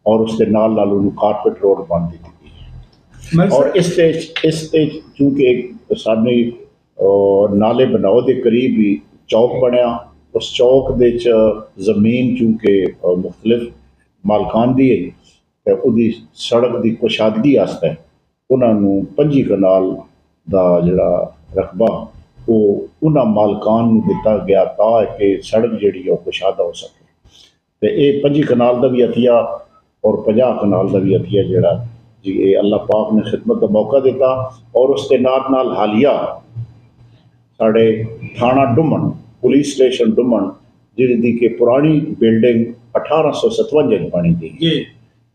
और उसके नाल नाल उन्होंने कारपेट रोड बन दी गई और इस चूंकि साडे नाले बनाओ के करीब ही चौक बनया उस चौक दे जमीन चूंकि मुख्तलिफ मालकान दी है तो उहदी सड़क की कुशादगी आस्ते उन्होंने 25 कनाल का जिहड़ा रकबा वो उन्होंने मालकान दिता गया ताकि सड़क जी कुशादा हो सके तो ये 25 कनाल का भी अतिया और 50 कनाल का भी अतिया जोड़ा जी ये अल्लाह पाक ने खिदमत का मौका दिता और उसके नाल हालिया साढ़े थाना डुमन पुलिस स्टेशन डुमन जी कि पुरानी बिल्डिंग 1857 बनी गई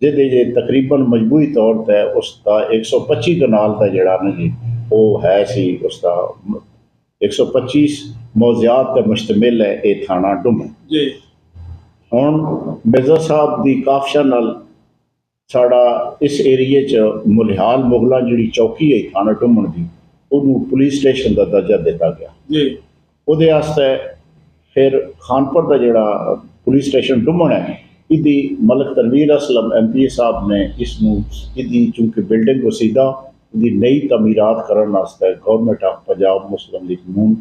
जिहदे तकरीबन मजबूरी तौर पर उसका 125 कनाल का जोड़ा ना जी वो है सी उसका 125 मौजियात पर मुश्तमिल है ये थाना डुमन हुण मिर्जा साहब की काफशा नाल साड़ा इस एरिए च मुलिहाल मुगलों जी चौकी है थाना डुमन की उन्होंने पुलिस स्टेशन का दर्जा दिता गया उहदे आस्ते फिर खानपुर का जोड़ा पुलिस स्टेशन डुमन है इदी मलक तनवीर असलम MP साहब ने इसनूं इदी चूंकि बिल्डिंग को सीधा इदी नई तमीरात करने वास्ते गवर्नमेंट ऑफ पंजाब मुस्लिम लीग नून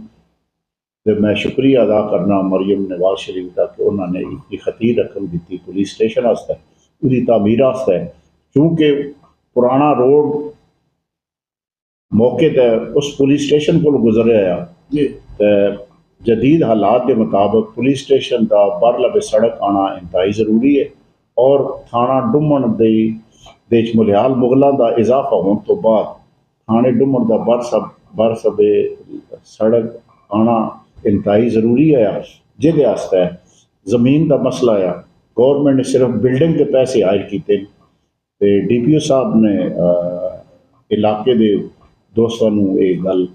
तो मैं शुक्रिया अदा करना मरियम नवाज शरीफ का कि उन्होंने एक खतीर रकम दी पुलिस स्टेशन वास्ते उसकी तामीर वास्ते क्योंकि पुराना रोड मौके पर उस पुलिस स्टेशन को गुजरिया तो जदीद हालात के मुताबिक पुलिस स्टेशन का बर लबे सड़क आना इंतहाई ज़रूरी है और थाना डुमन दे मुलिहाल मुगलों का इजाफा होने तो बाद थाने डुमन का बर सबे सड़क आना इंतहाई ज़रूरी है जिहदे आस्ते ज़मीन का मसला है गवर्नमेंट ने सिर्फ बिल्डिंग के पैसे हायर किए DPO साहब ने इलाके के दोस्तों ये गल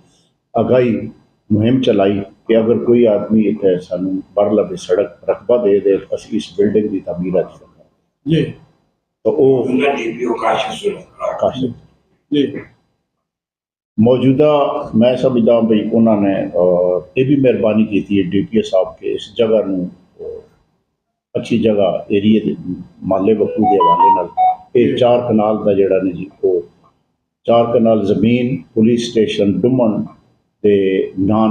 आगाही मुहिम चलाई कि अगर कोई आदमी इतने सानू बर लबे सड़क रकबा दे दे असीं इस बिल्डिंग की तमीर जी तो मौजूदा मैं समझदा भाई उन्होंने ये भी मेहरबानी की है DPO साहब के इस जगह नूं अच्छी जगह एरिए माले वकू के हवाले नाल ये 4 कनाल का जोड़ा ने जी वो 4 कनाल जमीन पुलिस स्टेशन डुमन के नां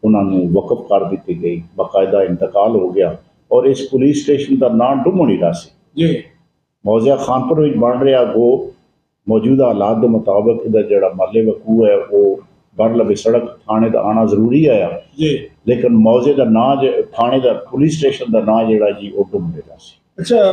उन्होंने वकफ कर दी गई बाकायदा इंतकाल हो गया और इस पुलिस स्टेशन का नाम डुमन ही रहा सी मौजिया खानपुर में बन रहा वो मौजूदा हालात के मुताबिक इधर जोड़ा माले वकू है वो बर लबे सड़क थाने का आना जरूरी है लेकिन मौजे का ना थाने का पुलिस स्टेशन का ना जोड़ा जी वो डुमन रहा सी। अच्छा।